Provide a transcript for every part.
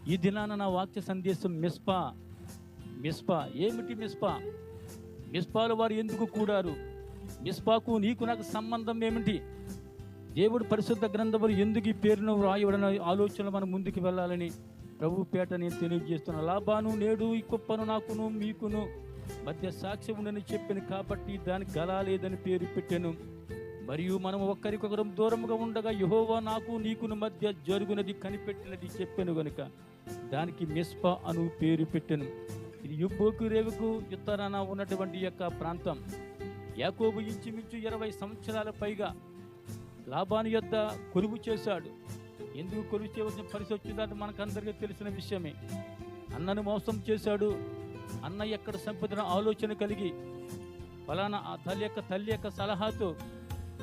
ఈ దినాన నా వాక్య సందేశం మిస్పా. మిస్పా ఏమిటి? మిస్పాలు వారు ఎందుకు కూడారు? మిస్పాకు నీకు నాకు సంబంధం ఏమిటి? దేవుడు పరిశుద్ధ గ్రంథములు ఎందుకు ఈ పేరును వ్రాయబడిన ఆలోచనలు మనం ముందుకు వెళ్ళాలని ప్రభు పేట నేను తెలియజేస్తున్నా. లాబాను నేడు ఈ కుప్పను నాకును మీకును మధ్య సాక్ష్యం ఉండని చెప్పాను కాబట్టి దానికి గలాలేదని పేరు పెట్టాను. మరియు మనం ఒక్కరికొకరం దూరంగా ఉండగా యెహోవా నాకు నీకును మధ్య జరుగునది కనిపెట్టినది చెప్పాను గనుక దానికి మిస్పా అను పేరు పెట్టాను. ఇది యుబ్బోకు రేవుకు ఉత్తరాన ఉన్నటువంటి యొక్క ప్రాంతం. యాకోబు ఇంచుమించు 20 సంవత్సరాల పైగా లాబాను యొద్ద కొలువు చేశాడు. ఎందుకు కొలువు చేయవలసిన పరిస్థితి వచ్చిందంటే మనకందరికీ తెలిసిన విషయమే. అన్నను మోసం చేశాడు. అన్న ఎక్కడ సంపదన ఆలోచన కలిగి ఫలానా ఆ తల్లి యొక్క సలహాతో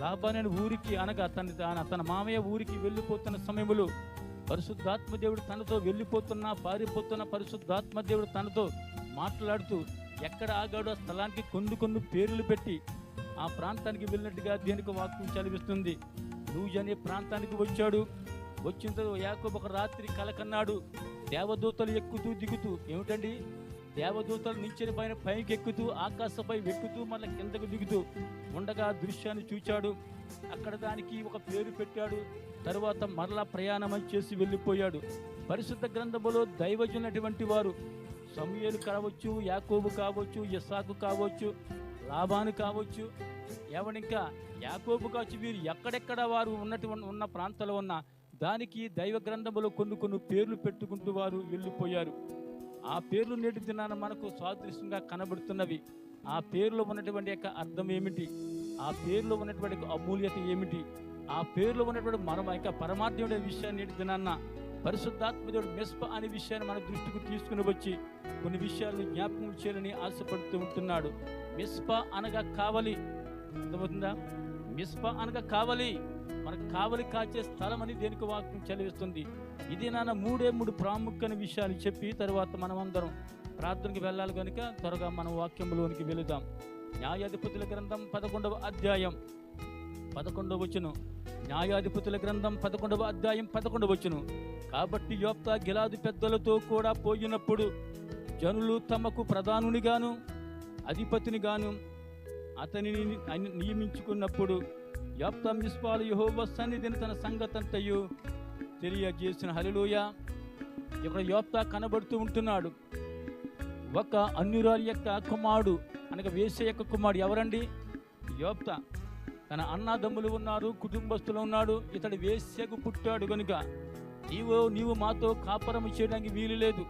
లాబాను ఊరికి అనగా తన మామయ్య ఊరికి వెళ్ళిపోతున్న సమయంలో పరిశుద్ధాత్మదేవుడు తనతో పారిపోతున్న పరిశుద్ధాత్మదేవుడు తనతో మాట్లాడుతూ ఎక్కడ ఆగాడో ఆ స్థలానికి కొన్ని పేర్లు పెట్టి ఆ ప్రాంతానికి వెళ్ళినట్టుగా దేనికి వాక్యం చదివిస్తుంది. లూజ్ అనే ప్రాంతానికి వచ్చాడు. వచ్చిన తర్వాత యాకోబు ఒక రాత్రి కలకన్నాడు. దేవదూతలు ఎక్కుతూ దిగుతూ, ఏమిటండి దేవదూతలు నిచ్చెన పైన పైకి ఎక్కుతూ ఆకాశపై ఎక్కుతూ మళ్ళీ కిందకు దిగుతూ ఉండగా దృశ్యాన్ని చూచాడు. అక్కడ దానికి ఒక పేరు పెట్టాడు. తరువాత మరలా ప్రయాణం చేసి వెళ్ళిపోయాడు. పరిశుద్ధ గ్రంథములో దైవజనులటువంటి వారు సమూయేలు కావచ్చు, యాకోబు కావచ్చు, ఇస్సాకు కావచ్చు, లాబాను కావచ్చు, ఎవడింకా యాకోబు కావచ్చు, వీరు ఎక్కడెక్కడ వారు ఉన్న ప్రాంతాల్లో ఉన్న దానికి దైవ గ్రంథములో కొన్ని పేర్లు పెట్టుకుంటూ వారు వెళ్ళిపోయారు. ఆ పేర్లు నేటి దినాన మనకు సాదృశ్యంగా కనబడుతున్నవి. ఆ పేర్లో ఉన్నటువంటి యొక్క అర్థం ఏమిటి? ఆ పేర్లో ఉన్నటువంటి అమూల్యత ఏమిటి? ఆ పేర్లో ఉన్నటువంటి మన యొక్క పరమార్థమైన విషయాన్ని నేటి దినాన్న పరిశుద్ధాత్మదేవుడు మిస్పా అనే విషయాన్ని మన దృష్టికి తీసుకుని వచ్చి కొన్ని విషయాలను జ్ఞాపకం చేయాలని ఆశపడుతూ ఉంటున్నాడు. మిస్పా అనగా కావలి. అర్థమవుతుందా? మిస్పా అనగా కావలి, మనకు కావలి కాచే స్థలం అని దేనికి వాక్యం చదివిస్తుంది. ఇది నాన్న మూడు ప్రాముఖ్యమైన విషయాలు చెప్పి తర్వాత మనం అందరం ప్రార్థనకి వెళ్ళాలి కనుక త్వరగా మనం వాక్యంలోనికి వెళుదాం. న్యాయాధిపతుల గ్రంథం 11వ అధ్యాయం 11వ వచనం. న్యాయాధిపతుల గ్రంథం 11వ అధ్యాయం 11వ వచనం. కాబట్టి యోప్తా గిలాదు పెద్దలతో కూడా పోయినప్పుడు జనులు తమకు ప్రధానునిగాను అధిపతినిగాను అతనిని నియమించుకున్నప్పుడు యోప్తా మిస్పాలు యెహోవా సన్నిధిని తన సంగతంతయు తెలియజేసిన. హల్లెలూయా. ఇక్కడ యోప్తా కనబడుతూ ఉంటున్నాడు. ఒక అన్యురాలి యొక్క కుమారుడు అనగా వేశ్య యొక్క కుమారుడు. ఎవరండి? యోప్తా. తన అన్నదమ్ములు ఉన్నారు, కుటుంబస్తులు ఉన్నాడు. ఇతడు వేశ్యకు పుట్టాడు కనుక నీవు మాతో కాపురం చేయడానికి వీలు లేదు,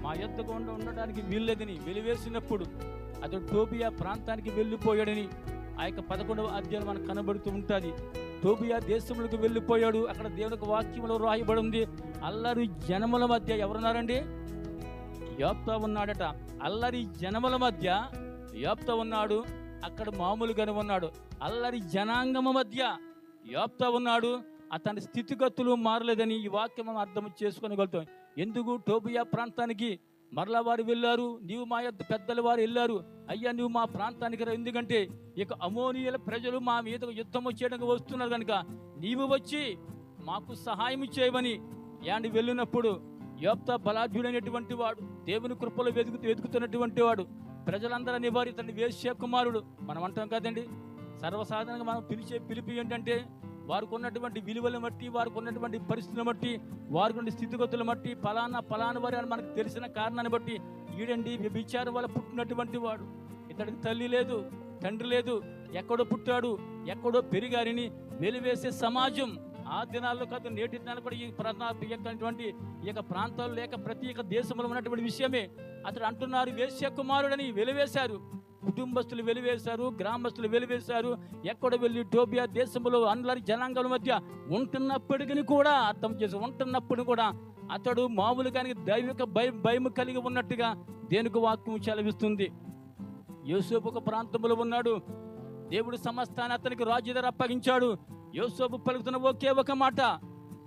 మా యొద్దకు ఉండడానికి వీలు లేదని వెలివేసినప్పుడు అతడు టోబియా ప్రాంతానికి వెళ్ళిపోయాడని ఆ యొక్క 11వ అధ్యాయం మనకు కనబడుతూ ఉంటుంది. టోబియా దేశములకు వెళ్ళిపోయాడు. అక్కడ దేవునికి వాక్యంలో రాయబడి ఉంది, అల్లరి జనముల మధ్య ఎవరున్నారండి? యోప్తా ఉన్నాడట. అల్లరి జనముల మధ్య యోప్తా ఉన్నాడు. అక్కడ మామూలుగానే ఉన్నాడు. అల్లరి జనాంగము మధ్య యోప్తా ఉన్నాడు. అతని స్థితిగతులు మారలేదని ఈ వాక్యం మనం అర్థం చేసుకోగలుగుతాం. ఎందుకు టోబియా ప్రాంతానికి మరలా వారు వెళ్ళారు? నీవు మా యొక్క పెద్దల వారు వెళ్ళారు, అయ్యా నువ్వు మా ప్రాంతానికి రా, ఎందుకంటే ఇక అమోనీయుల ప్రజలు మా మీద యుద్ధం చేయడానికి వస్తున్నారు కనుక నీవు వచ్చి మాకు సహాయం చేయమని వెళ్ళినప్పుడు యోప్తా బలాఢ్యుడైనటువంటి వాడు, దేవుని కృపలో వెతుకుతున్నటువంటి వాడు, ప్రజలందరూ అనేవారు ఇతని వేశ్య కుమారుడు. మనం అంటాం కదండి, సర్వసాధారణంగా మనం పిలిచే పిలుపు ఏంటంటే వారికి ఉన్నటువంటి విలువలను బట్టి, వారికి ఉన్నటువంటి పరిస్థితులను బట్టి, వారికి ఉన్న స్థితిగతులను బట్టి ఫలానా వారి అని మనకు తెలిసిన కారణాన్ని బట్టి ఈడండి వ్యభిచారం వల్ల పుట్టినటువంటి వాడు, ఇతడికి తల్లి లేదు, తండ్రి లేదు, ఎక్కడో పుట్టాడు, ఎక్కడో పెరిగారిని వెలివేసే సమాజం ఆ దినాల్లో కాదు, నేటి దినాలు కూడా ఈ యొక్క ప్రాంతాలు లేక ప్రతి ఒక్క దేశంలో ఉన్నటువంటి విషయమే. అతడు అంటున్నారు వేశ్య కుమారుడని వెలివేశారు. కుటుంబస్తులు వెలివేశారు, గ్రామస్తులు వెలివేశారు. ఎక్కడ వెళ్ళి టోబియా దేశంలో అందరి జనాంగాల మధ్య ఉంటున్నప్పటికీ కూడా ఉంటున్నప్పుడు కూడా అతడు మామూలుగా దైవిక భయం కలిగి ఉన్నట్టుగా దేనికి వాక్యం చలవిస్తుంది. యోసేపు ఒక ప్రాంతంలో ఉన్నాడు. దేవుడు సమస్తాన్ని అతనికి రాజు దగ్గర అప్పగించాడు. యోసేపు పలుకుతున్న ఒకే ఒక మాట,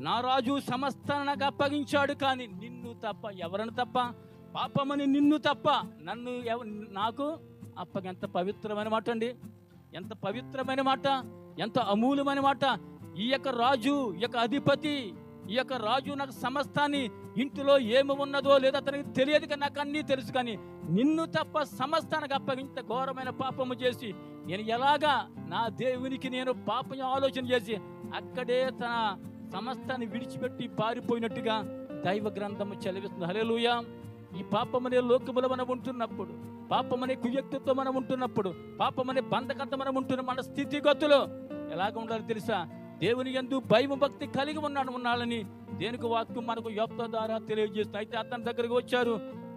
నా రాజు సమస్తాన్ని నాకు అప్పగించాడు, కానీ నిన్ను తప్ప, ఎవరిని తప్ప, పాపమని నిన్ను తప్ప నన్ను నాకు ఎంత పవిత్రమైన మాట అండి, ఎంత పవిత్రమైన మాట, ఎంత అమూల్యమైన మాట. ఈ యొక్క రాజు, ఈ యొక్క అధిపతి ఈ యొక్క రాజు నాకు సమస్తాన్ని, ఇంటిలో ఏమి ఉన్నదో లేదా అతనికి తెలియదు కానీ నాకు అన్నీ తెలుసు, కానీ నిన్ను తప్ప సమస్తానికి అప్పగింత ఘోరమైన పాపము చేసి నేను ఎలాగా నా దేవునికి నేను పాపం ఆలోచన చేసి అక్కడే తన సమస్తాన్ని విడిచిపెట్టి పారిపోయినట్టుగా దైవ గ్రంథము చదివిస్తుంది. హల్లెలూయా. ఈ పాపమనే లోకములో మనం ఉంటున్నప్పుడు, పాపమనే కువ్యక్తితో మనం ఉంటున్నప్పుడు, పాపమనే బంధకత మనం ఉంటున్న మన స్థితిగతులు ఎలాగ ఉండాలో తెలుసా? దేవుని యందు భయం భక్తి కలిగి ఉండాలని దేనికి వాక్యం మనకు యోప్త ద్వారా తెలియజేస్తుంది. అయితే అతని దగ్గరికి వచ్చారు,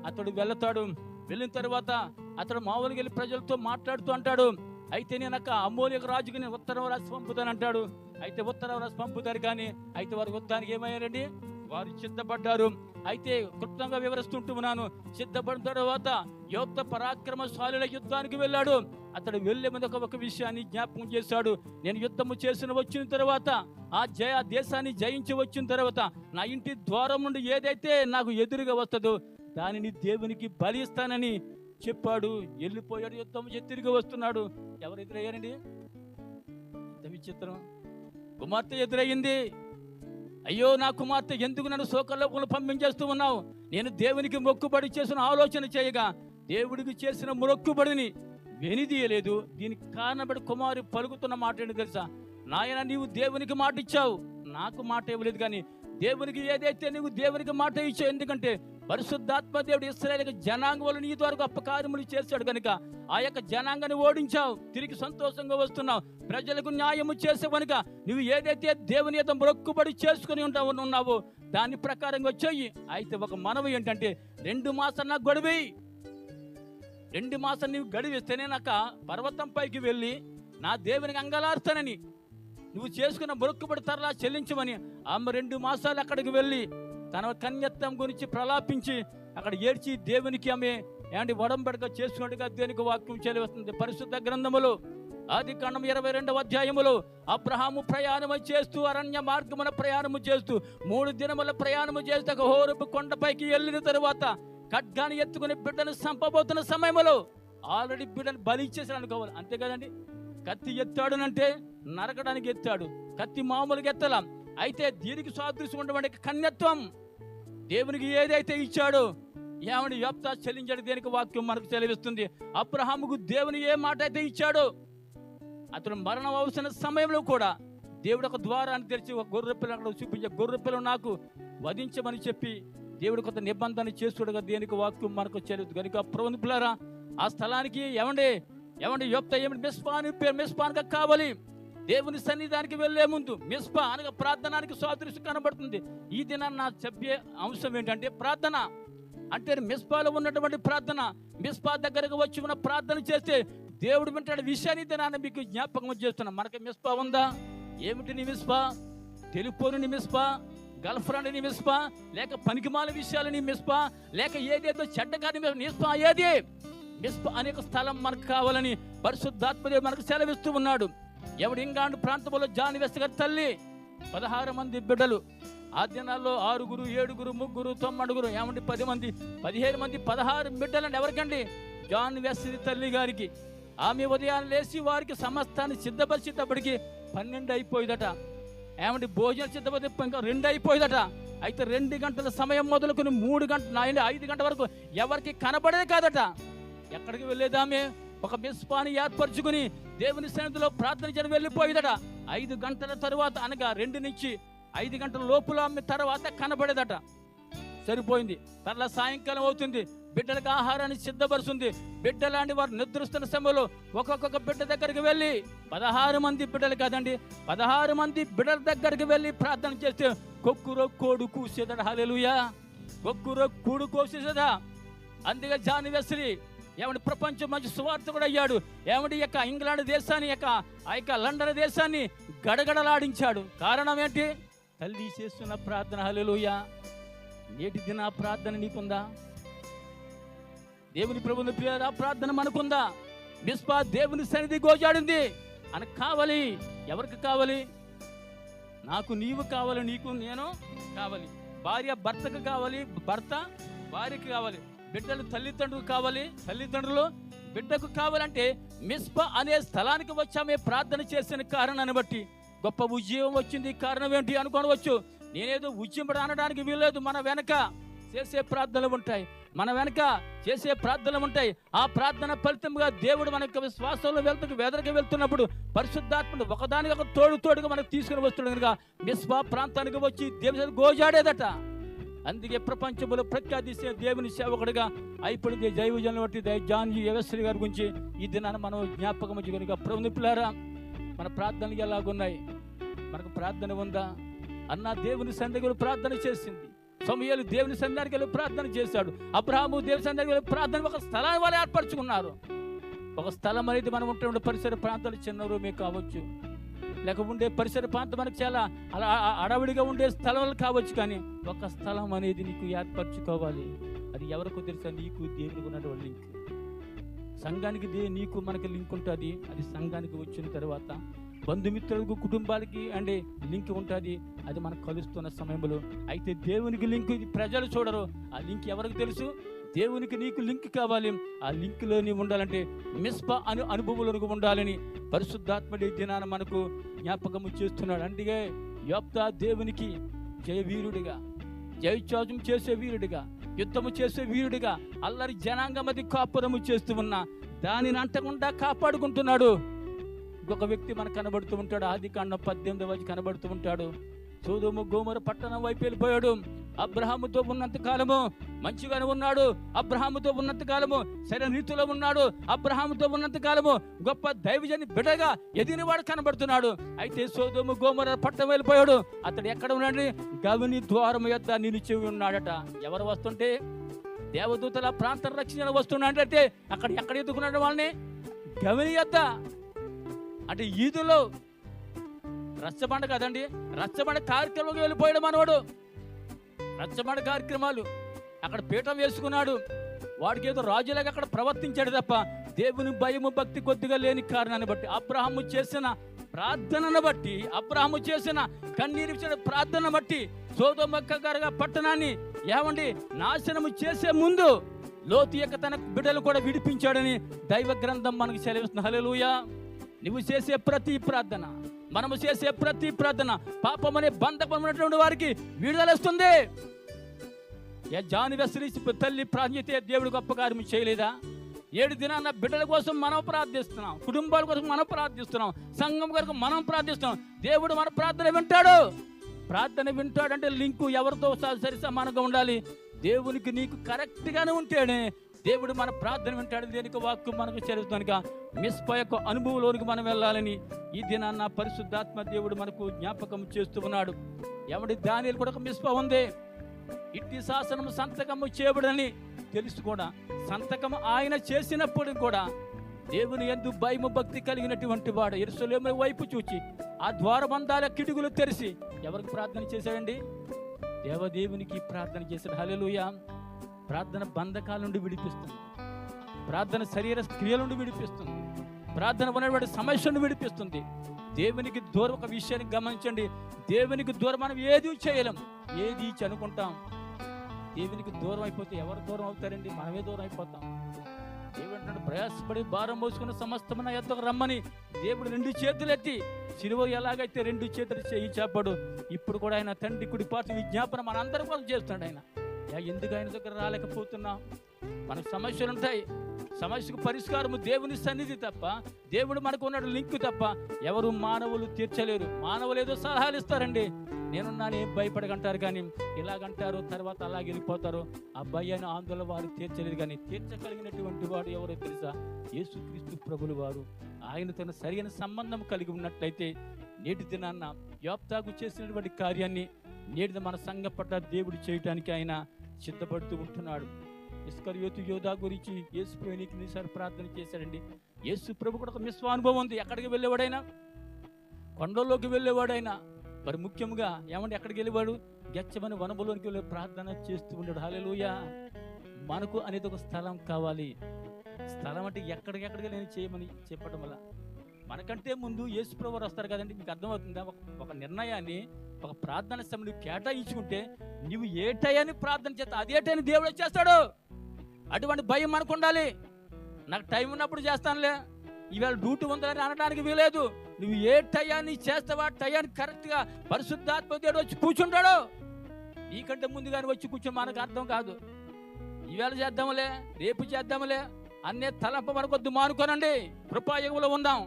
అతడు వెళతాడు. వెళ్ళిన తర్వాత అతడు మామూలుగా వెళ్ళి ప్రజలతో మాట్లాడుతూ అంటాడు, అయితే నేను అమ్మోలిక రాజుకి నేను ఉత్తరం రాసి పంపుతాను అంటాడు. అయితే ఉత్తరం రాసి పంపుతారు, కానీ అయితే వారి యుద్ధానికి ఏమయ్యారండి? వారు సిద్ధపడ్డారు. అయితే క్లుప్తంగా వివరిస్తుంటూ ఉన్నాను. సిద్ధపడిన తర్వాత యోప్త పరాక్రమశాలుల యుద్ధానికి వెళ్ళాడు. అతడు వెళ్ళే ముందు ఒక విషయాన్ని జ్ఞాపకం చేశాడు. నేను యుద్ధము వచ్చిన తర్వాత ఆ దేశాన్ని జయించి వచ్చిన తర్వాత నా ఇంటి ద్వారం నుండి ఏదైతే నాకు ఎదురుగా వస్తుందో దానిని దేవునికి బలిస్తానని చెప్పాడు. వెళ్ళిపోయాడు. యుద్ధం తిరిగి వస్తున్నాడు. ఎవరు ఎదురయ్యారండి? ఇంత విచిత్రం. కుమార్తె ఎదురయ్యింది. అయ్యో నా కుమార్తె, ఎందుకు నన్ను శోకలోకంలో పంపించేస్తూ ఉన్నావు? నేను దేవునికి మొక్కుబడి చేసిన ఆలోచన చేయగా దేవుడికి చేసిన మొక్కుబడిని వెనిదీయలేదు. దీనికి కారణపడి కుమారి పలుకుతున్న మాట ఏంటి తెలుసా? నాయన, నీవు దేవునికి మాట ఇచ్చావు, నాకు మాట ఇవ్వలేదు. కానీ దేవునికి ఏదైతే నువ్వు దేవునికి మాట ఇచ్చావు, ఎందుకంటే పరిశుద్ధాత్మ దేవుడు ఇశ్రాయేలు జనాంగంలో నీ ద్వారా గొప్ప కార్యములు చేశాడు కనుక ఆ యొక్క జనాంగాన్ని ఓడించావు, తిరిగి సంతోషంగా వస్తున్నావు, ప్రజలకు న్యాయము చేసే కనుక నువ్వు ఏదైతే దేవుని యొక్క మొక్కుబడి చేసుకుని ఉన్నావో దాని ప్రకారంగా వచ్చాయి. అయితే ఒక మనవి ఏంటంటే 2 మాసాలు నాకు గడువి, 2 మాసాలు నువ్వు గడివిస్తేనే నాకు పర్వతం పైకి వెళ్ళి నా దేవునికి అంగలార్తానని నువ్వు చేసుకున్న మొక్కుబడి తరలా చెల్లించమని ఆమె 2 మాసాలు అక్కడికి వెళ్ళి తన కన్యత్వం గురించి ప్రలాపించి అక్కడ ఏడ్చి దేవునికి ఆమె వడంబడిగా చేసుకున్నట్టుగా దేవునికి వాక్యం చెల్లిస్తుంది. పరిశుద్ధ గ్రంథములో ఆదికాండం 22వ అధ్యాయములో అబ్రహాము ప్రయాణము చేస్తూ అరణ్య మార్గమున ప్రయాణము చేస్తూ 3 దినముల ప్రయాణము చేస్తూ హోరేబు కొండపైకి వెళ్ళిన తరువాత ఖడ్గాన్ని ఎత్తుకుని బిడ్డను చంపబోతున్న సమయంలో ఆల్రెడీ బిడ్డను బలి ఇచ్చేసాడు అనుకోవాలి. అంతే కదండి. కత్తి ఎత్తాడునంటే నరకడానికి ఎత్తాడు, కత్తి మామూలుగా ఎత్తలా. అయితే దీనికి సాదృశ్యం ఉండబడే కన్యత్వం దేవునికి ఏదైతే ఇచ్చాడో ఏమని యోప్తా చెల్లించాడు. దేనికి వాక్యం మనకు సెలవిస్తుంది. అబ్రహాముకు దేవుని ఏ మాట అయితే ఇచ్చాడో అతను మరణం అవసరం సమయంలో కూడా దేవుడు ఒక ద్వారాన్ని తెరిచి ఒక గొర్రెపిల్ల అక్కడ చూపించే గొర్రెపిల్ల నాకు వధించమని చెప్పి దేవుడు కొంత నిబంధన చేస్తుడుగా దేనికి వాక్యం మనకు చెల్లుతుంది. కనుక ప్రభుని పిల్లరా, ఆ స్థలానికి ఏమండి యోప్తా ఏమిటి మిస్పాన్గా కావాలి. దేవుని సన్నిధానికి వెళ్లే ముందు మిస్పా అనగా ప్రార్థనానికి సాదృశ్యం కనబడుతుంది. ఈ దినాన్ని నా చెప్పే అంశం ఏంటంటే ప్రార్థన అంటే మిస్పాలో ఉన్నటువంటి ప్రార్థన. మిస్పా దగ్గరకు వచ్చి ఉన్న ప్రార్థన చేస్తే దేవుడు వింటాడు విషయాన్ని దినాన్ని మీకు జ్ఞాపకం చేస్తున్నా. మనకి మిస్పా ఉందా? ఏమిటి నీ మిస్పా? టెలిఫోన్ నీ మిస్పా? గర్ల్ ఫ్రెండ్ నీ మిస్పా? లేక పనికిమాల విషయాలు నీ మిస్పా? లేక ఏదేదో చెడ్డగాని మిస్పా? ఏది మిస్పా అనేక స్థలం మనకు కావాలని పరిశుద్ధాత్మదేవుడు మనకు సెలవిస్తూ ఉన్నాడు. ఎవడు ఇంగ్లాండ్ ప్రాంతంలో జాన్ వెస్ట్ గారి తల్లి 16 మంది బిడ్డలు. ఆ దినాల్లో 6, 7, 3, 9 ఏమండి 10 మంది 15 మంది 16 బిడ్డలండి. ఎవరికండి? జాన్ వెస్ట్ తల్లి గారికి. ఆమె ఉదయాన్ని లేచి వారికి సమస్తాన్ని సిద్ధపరిచేటప్పటికి 12 అయిపోయిందట. ఏమండి భోజనం సిద్ధపడి ఇంకా 2 అయిపోయిందట. అయితే 2 గంటల సమయం మొదలుకొని 3 గంటల 5 గంటల వరకు ఎవరికి కనబడేది కాదట. ఎక్కడికి వెళ్ళేది? ఆమె ఒక మిస్పాని ఏర్పరచుకుని దేవుని సన్నిధిలో ప్రార్థన చేయడం వెళ్ళిపోయేదట. 5 గంటల తరువాత అనగా 2 నుంచి 5 గంటల లోపల ఆమె తర్వాత కనబడేదట. సరిపోయింది. తర్లా సాయంకాలం అవుతుంది, బిడ్డలకు ఆహారాన్ని సిద్ధపరుస్తుంది. బిడ్డలాంటి వారు నిద్రిస్తున్న సమయంలో ఒక్కొక్క బిడ్డ దగ్గరికి వెళ్ళి 16 మంది బిడ్డలు కాదండి 16 మంది బిడ్డల దగ్గరికి వెళ్ళి ప్రార్థన చేస్తే కొక్కురో కోడు కూసేదట. హల్లెలూయా. కొక్కురో కూడు కోసేదట. అందుకే జాన్ వెస్లీ ఏమంటే ప్రపంచం మంచి సువార్త కూడా అయ్యాడు. ఏమంటే యొక్క ఇంగ్లాండ్ దేశాన్ని ఆ యొక్క లండన్ దేశాన్ని గడగడలాడించాడు. కారణం ఏంటి? తల్లి చేస్తున్న ప్రార్థన. హల్లెలూయా. నేటి దిన ప్రార్థన నీకుందా? దేవుని ప్రభుని ప్రియ ప్రార్థన మనకుందా? మిస్పా దేవుని సన్నిధి గోజాడింది. అనకు కావాలి. ఎవరికి కావాలి? నాకు నీవు కావాలి, నీకు నేను కావాలి. భార్య భర్తకు కావాలి, భర్త భార్యకు కావాలి. బిడ్డలు తల్లిదండ్రులకు కావాలి, తల్లిదండ్రులు బిడ్డకు కావాలంటే మిస్పా అనే స్థలానికి వచ్చి ఆమె ప్రార్థన చేసిన కారణాన్ని బట్టి గొప్ప ఉద్యోగం వచ్చింది. కారణం ఏంటి అనుకోవచ్చు. నేనేదో ఉద్యమం అనడానికి వీల్లేదు. మన వెనక చేసే ప్రార్థనలు ఉంటాయి, మన వెనక చేసే ప్రార్థనలు ఉంటాయి. ఆ ప్రార్థన ఫలితంగా దేవుడు మనకు విశ్వాసంలో వెదరికి వెళ్తున్నప్పుడు పరిశుద్ధాత్మను ఒకదానికి ఒక తోడుగా మనకు తీసుకుని వస్తున్నాడు కనుక మిస్పా ప్రాంతానికి వచ్చి దేవుని గోజాడేదట. అందుకే ప్రపంచంలో ప్రఖ్యాతి దేవుని సేవకుడిగా అయిపోయింది దైవజనులు బట్టి జాన్ యోగేశ్వరి గారి గురించి ఈ దినాన్ని మనం జ్ఞాపకం కనుక ప్రభునిపులారా, మన ప్రార్థనలు ఎలాగున్నాయి? మనకు ప్రార్థన ఉందా? అన్న దేవుని సన్నిధిలో ప్రార్థన చేసింది, సమూయేలు దేవుని సన్నిధికి వెళ్ళి ప్రార్థన చేశాడు, అబ్రహాము దేవుని సన్నిధికి వెళ్ళి ప్రార్థన ఒక స్థలాన్ని వాళ్ళు ఏర్పరచుకున్నారు. ఒక స్థలం అనేది మనం ఉంటే పరిసర ప్రాంతాలు చిన్న రూమే కావచ్చు, లేక ఉండే పరిసర ప్రాంతం మనకు చాలా అలా అడవిడిగా ఉండే స్థలాలు కావచ్చు, కానీ ఒక స్థలం అనేది నీకు ఏర్పరచుకోవాలి. అది ఎవరికో తెలుసా? నీకు దేవునికి ఉన్నటువంటి లింక్. సంఘానికి నీకు మనకి లింక్ ఉంటుంది. అది సంఘానికి వచ్చిన తర్వాత బంధుమిత్రులకు కుటుంబాలకి అంటే లింక్ ఉంటుంది. అది మనకు కలుస్తున్న సమయంలో అయితే దేవునికి లింక్ ప్రజలు చూడరు. ఆ లింక్ ఎవరికి తెలుసు? దేవునికి నీకు లింక్ కావాలి. ఆ లింక్లో నీవు ఉండాలంటే మిస్పా అనుభవంలోనికి ఉండాలని పరిశుద్ధాత్మడి దినాన మనకు జ్ఞాపకము చేస్తున్నాడు. అందుకే యోప్తా దేవునికి జయవీరుడిగా, జయచోజం చేసే వీరుడిగా, యుద్ధము చేసే వీరుడిగా, అల్లరి జనాంగం అది కాపురము చేస్తూ ఉన్నా దానిని అంటకుండా కాపాడుకుంటున్నాడు. ఇంకొక వ్యక్తి మనకు కనబడుతూ ఉంటాడు. ఆదికాండం 18 కనబడుతూ ఉంటాడు. సొదొమ గొమొర పట్టణం వైపు వెళ్ళిపోయాడు. అబ్రహాముతో ఉన్నంత కాలము మంచిగానే ఉన్నాడు, అబ్రహాముతో ఉన్నంత కాలము సరైన రీతిలో ఉన్నాడు, అబ్రహాముతో ఉన్నంత కాలము గొప్ప దైవజని బిడ్డగా ఎదిగినవాడు కనబడుతున్నాడు. అయితే సొదొమ గొమొర పట్టణం వెళ్ళిపోయాడు. అతడు ఎక్కడ ఉన్నాడు? గవిని ద్వారం యొద్ద నిలిచి ఉన్నాడట. ఎవరు వస్తుంటే? దేవదూతల ప్రాంతం రక్షణ వస్తున్నాడంటే అక్కడ ఎక్కడ ఎదుగున్నాడు వాళ్ళని? గవిని యొద్ద. అంటే ఈదులో రచ్చబండ కదండి, రచ్చబండ కార్యక్రమంకి వెళ్ళిపోయాడు మనవాడు. రచ్చబండ కార్యక్రమాలు అక్కడ పీఠం వేసుకున్నాడు. వాడికి ఏదో రాజులాగా అక్కడ ప్రవర్తించాడు తప్ప దేవుని భయము భక్తి కొద్దిగా లేని కారణాన్ని బట్టి, అబ్రహాము చేసిన ప్రార్థనను బట్టి, అబ్రహాము చేసిన కన్నీరు ప్రార్థన బట్టి సొదొమ గొమొర పట్టణాన్ని ఏమండి నాశనము చేసే ముందు లోతు యొక్క తన బిడ్డలు కూడా విడిపించాడని దైవ గ్రంథం మనకు సెలవిస్తుంది. హల్లెలూయా. నువ్వు చేసే ప్రతి ప్రార్థన, మనము చేసే ప్రతి ప్రార్థన పాపం అనే బంధకం ఉన్నటువంటి వారికి విడుదలస్తుంది. జాని వెస్లీ తల్లి ప్రార్థితే దేవుడు గొప్ప కార్యం చేయలేదా? 7 దినాల బిడ్డల కోసం మనం ప్రార్థిస్తున్నాం, కుటుంబాల కోసం మనం ప్రార్థిస్తున్నాం, సంఘం కొరకు మనం ప్రార్థిస్తున్నాం. దేవుడు మన ప్రార్థన వింటాడు. ప్రార్థన వింటాడంటే లింకు ఎవరితో సరి సమానంగా ఉండాలి? దేవునికి నీకు కరెక్ట్గానే ఉంటేనే దేవుడు మన ప్రార్థన వింటాడు. దేనికి వాక్కు మనకు చదువుతానుక మిస్పా యొక్క అనుభవంలోనికి మనం వెళ్ళాలని ఈ దినాన్న పరిశుద్ధాత్మ దేవుడు మనకు జ్ఞాపకం చేస్తూ ఉన్నాడు. ఎవడి దానియేలు కూడా ఒక మిస్పా ఉంది. ఇట్టి శాసనము సంతకము చేయబడని తెలుసు కూడా, సంతకము ఆయన చేసినప్పుడు కూడా దేవుని యందు భయము భక్తి కలిగినటువంటి వాడు యెరూషలేము వైపు చూచి ఆ ద్వారబంధాల కిటికీలు తెరిచి ఎవరికి ప్రార్థన చేశాడండి? దేవదేవునికి ప్రార్థన చేశాడు. హల్లెలూయా. ప్రార్థన బంధకాల నుండి విడిపిస్తుంది, ప్రార్థన శరీర క్రియల నుండి విడిపిస్తుంది, ప్రార్థన ఉన్నటువంటి సమస్య నుండి విడిపిస్తుంది. దేవునికి దూరం ఒక విషయాన్ని గమనించండి, దేవునికి దూరం మనం ఏది చేయలేం, ఏది అనుకుంటాం. దేవునికి దూరం అయిపోతే ఎవరు దూరం అవుతారండి? మనమే దూరం అయిపోతాం. దేవుడు అంటాడు, ప్రయాసపడి భారం మోసుకున్న సమస్తమైన యొద్దకు రమ్మని దేవుడు 2 చేతులు ఎత్తి సిలువ ఎలాగైతే 2 చేతులు చేయి చాపాడు, ఇప్పుడు కూడా ఆయన తండ్రి కుడి పార్టీ విజ్ఞాపన మన అందరి కోసం చేస్తున్నాడు. ఆయన ఎందుకు ఆయన దగ్గర రాలేకపోతున్నాం? మనకు సమస్యలు ఉంటాయి. సమస్యకు పరిష్కారము దేవుని సన్నిధి తప్ప, దేవుడు మనకు ఉన్నాడు లింక్ తప్ప ఎవరు మానవులు తీర్చలేరు. మానవులు ఏదో సలహాలు ఇస్తారండి, నేనున్నాను ఏం భయపడగంటారు, కానీ ఇలాగంటారు, తర్వాత అలాగ వెళ్ళిపోతారు. ఆ భయాన్ని ఆందోళన వారు తీర్చలేరు. కానీ తీర్చగలిగినటువంటి వాడు ఎవరో తెలుసా? యేసుక్రీస్తు ప్రభులు వారు. ఆయన తన సరైన సంబంధం కలిగి ఉన్నట్లయితే నేటి దినాన్న యోప్తాకు చేసినటువంటి కార్యాన్ని నేటి మన సంఘ పట్ల దేవుడు చేయటానికి ఆయన సిద్ధపడుతూ ఉంటున్నాడు. ఇస్కరియోతు యోధా గురించి యేసు ప్రభువుకి ఎన్నిసార్లు ప్రార్థన చేశాడండి. యేసు ప్రభు కూడా ఒక మిస్వానుభవం ఉంది. ఎక్కడికి వెళ్ళేవాడైనా, కొండల్లోకి వెళ్ళేవాడైనా, మరి ముఖ్యంగా ఏమంటే ఎక్కడికి వెళ్ళేవాడు? గెత్సేమనే వనములోనికి వెళ్ళి ప్రార్థన చేస్తూ ఉన్నాడు. హల్లెలూయా. మనకు అనేది ఒక స్థలం కావాలి. స్థలం అంటే ఎక్కడికెక్కడికి నేను చేయమని చెప్పడం వల్ల మనకంటే ముందు యేసు ప్రభువు వస్తారు కదండి. మీకు అర్థమవుతుందా? ఒక నిర్ణయాన్ని, ఒక ప్రార్థన సమయంలో కేటాయించుకుంటే నువ్వు ఏ టయాన్ని ప్రార్థన చేస్తా అదే టైం దేవుడు వచ్చేస్తాడు. అటువంటి భయం మనకు ఉండాలి. నాకు టైం ఉన్నప్పుడు చేస్తానులే, ఈవేళ డ్యూటీ ఉందని అనడానికి వీలేదు. నువ్వు ఏ టయాన్ని చేస్తావా టయాన్ని కరెక్ట్గా పరిశుద్ధాత్మ దేవుడు వచ్చి కూర్చుంటాడు. నీకంటే ముందుగానే వచ్చి కూర్చొని మనకు అర్థం కాదు. ఈవేళ చేద్దాములే, రేపు చేద్దాములే అన్నే తలంప మనకొద్దు, మానుకోనండి. కృపాయుగంలో ఉందాం.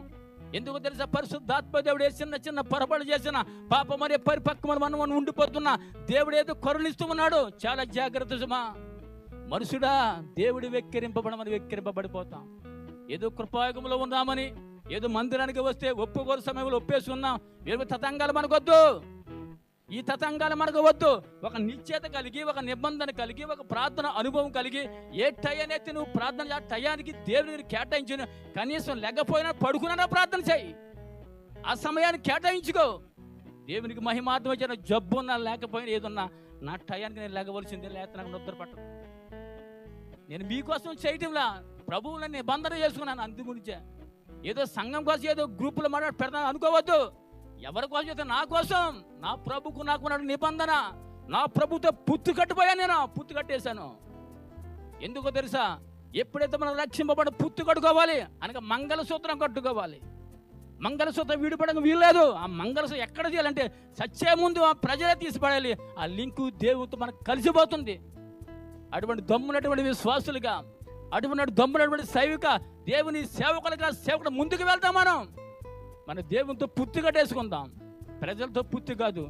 ఎందుకు తెలుసా? పరిశుద్ధాత్మ దేవుడు చిన్న చిన్న పొరపాటు చేసిన పాపం అనే పరిపక్వమైన మనం ఉండిపోతున్నా దేవుడు ఏదో కరుణిస్తూ ఉన్నాడు. చాలా జాగ్రత్త సుమా. మనుషుడా, దేవుడు వెక్కిరింపబడమని వెక్కిరింపబడిపోతాం. ఏదో కృపాయుగంలో ఉన్నామని ఏదో మందిరానికి వస్తే ఒప్పుకోరు సమయంలో ఒప్పేసి ఉన్నాం. ఏదో తతంగాలు మనకొద్దు. ఈ తతంగాలు మనకు వద్దు. ఒక నిశ్చేత కలిగి, ఒక నిబంధన కలిగి, ఒక ప్రార్థన అనుభవం కలిగి, ఏ టయానైతే నువ్వు ప్రార్థన టయానికి దేవుడిని కేటాయించు. కనీసం లేకపోయినా పడుకున్నా ప్రార్థన చేయి. ఆ సమయాన్ని కేటాయించుకో. దేవునికి మహిమార్థం వచ్చిన జబ్బున్నా లేకపోయినా ఏదున్నా నా టయానికి నేను లేగవలసిందే, లేకపోతే నాకు నిద్ర పట్టదు. నేను మీకోసం చేయటంలా ప్రభువుని నిబంధన చేసుకున్నాను. అందు గురించే ఏదో సంఘం కోసం ఏదో గ్రూపులో పెడతాను అనుకోవద్దు. ఎవరి కోసం చేస్తే నా కోసం, నా ప్రభుకు నాకు నిబంధన. నా ప్రభుతో పుత్తు కట్టిపోయాను. నేను పుత్తు కట్టేశాను. ఎందుకో తెలుసా? ఎప్పుడైతే మనం రక్షింపబడి పుత్తు కట్టుకోవాలి అనగా మంగళసూత్రం కట్టుకోవాలి. మంగళసూత్రం విడిపడక వీల్లేదు. ఆ మంగళసూత్రం ఎక్కడ చేయాలంటే సచ్చే ముందు ఆ ప్రజలే తీసిపడాలి. ఆ లింకు దేవుడితో మనకు కలిసిపోతుంది. అటువంటి దమ్మునటువంటి విశ్వాసులుగా, అటువంటి దమ్మునటువంటి సైవిక దేవుని సేవకుడు ముందుకు వెళ్తాం. మన దేవునితో పుత్తి కట్టేసుకుందాం. ప్రజలతో పుత్తి కాదు.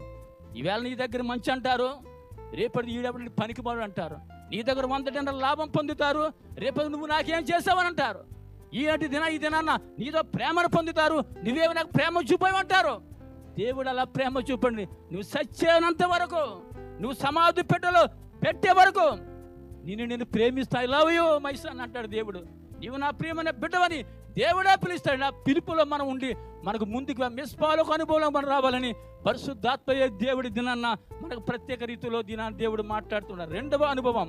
ఈవేళ నీ దగ్గర మంచి అంటారు, రేపటి ఈడపడి పనికి పడు అంటారు. నీ దగ్గర 100 టన్నుల లాభం పొందుతారు, రేపటి నువ్వు నాకేం చేసావని అంటారు. ఈ దినాన్న నీతో ప్రేమను పొందుతారు, నువ్వేమి నాకు ప్రేమ చూపమంటారు. దేవుడు అలా ప్రేమ చూపండి. నువ్వు సచ్చేనంత వరకు, నువ్వు సమాధి పెట్టే వరకు నేను ప్రేమిస్తా. I love you my son అంటాడు దేవుడు. నీవు నా ప్రియమైన బిడ్డవని దేవుడే పిలుస్తాడు. నా పిలుపులో మనం ఉండి మనకు ముందుకు మిస్పాలకు అనుభవం మనం రావాలని పరిశుద్ధాత్మ దేవుడి దినాన్న మనకు ప్రత్యేక రీతిలో దినాన్ని దేవుడు మాట్లాడుతున్నాడు. రెండవ అనుభవం,